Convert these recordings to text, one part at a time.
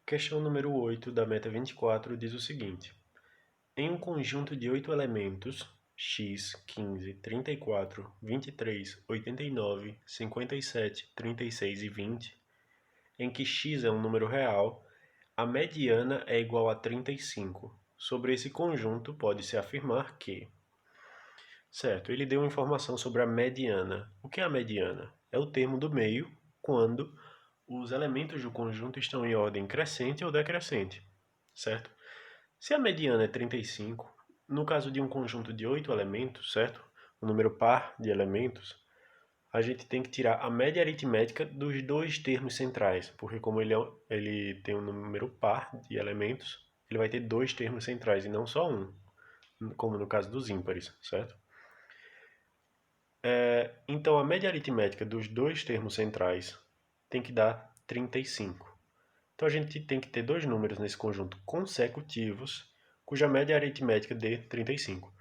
Questão número 8 da meta 24 diz o seguinte: em um conjunto de 8 elementos, x, 15, 34, 23, 89, 57, 36 e 20, em que x é um número real, a mediana é igual a 35. Sobre esse conjunto, pode-se afirmar que... Certo, ele deu uma informação sobre a mediana. O que é a mediana? É o termo do meio quando os elementos do conjunto estão em ordem crescente ou decrescente, certo? Se a mediana é 35, no caso de um conjunto de 8 elementos, certo? Um número par de elementos, a gente tem que tirar a média aritmética dos dois termos centrais, porque como ele tem um número par de elementos, ele vai ter dois termos centrais e não só um, como no caso dos ímpares, certo? Então a média aritmética dos dois termos centrais tem que dar 35. Então a gente tem que ter dois números nesse conjunto consecutivos, cuja média aritmética dê 35.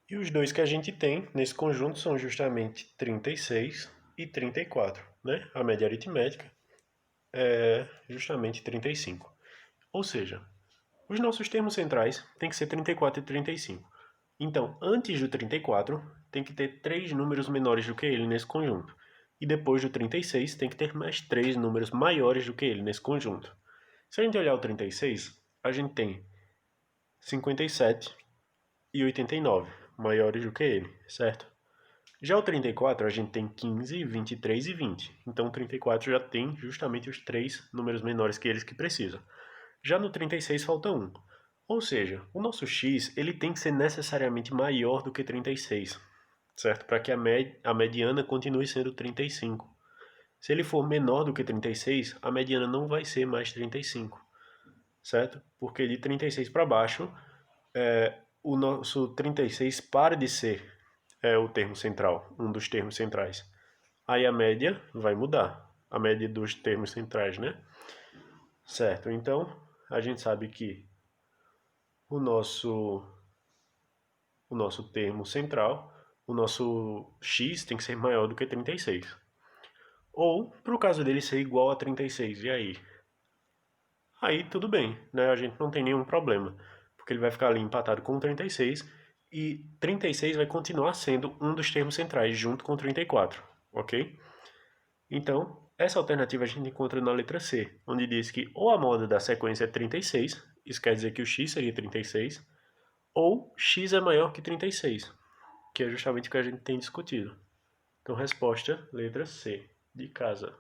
E os dois que a gente tem nesse conjunto são justamente 36 e 34, né? A média aritmética é justamente 35. Ou seja, os nossos termos centrais têm que ser 34 e 35. Então, antes do 34, tem que ter três números menores do que ele nesse conjunto. E depois do 36, tem que ter mais três números maiores do que ele nesse conjunto. Se a gente olhar o 36, a gente tem 57 e 89, maiores do que ele, certo? Já o 34, a gente tem 15, 23 e 20. Então o 34 já tem justamente os três números menores que eles que precisa. Já no 36 falta um. Ou seja, o nosso x ele tem que ser necessariamente maior do que 36, certo? Para que a mediana continue sendo 35. Se ele for menor do que 36, a mediana não vai ser mais 35, certo? Porque de 36 para baixo, o nosso 36 para de ser o termo central, um dos termos centrais. Aí a média vai mudar, a média dos termos centrais, né? Certo, então a gente sabe que o nosso termo central, o nosso x tem que ser maior do que 36. Ou, para o caso dele ser igual a 36, e aí? Aí tudo bem, né? A gente não tem nenhum problema, porque ele vai ficar ali empatado com 36 e 36 vai continuar sendo um dos termos centrais junto com 34, ok? Então, essa alternativa a gente encontra na letra C, onde diz que ou a moda da sequência é 36, isso quer dizer que o x seria 36, ou x é maior que 36, que é justamente o que a gente tem discutido. Então, resposta, letra C, de casa.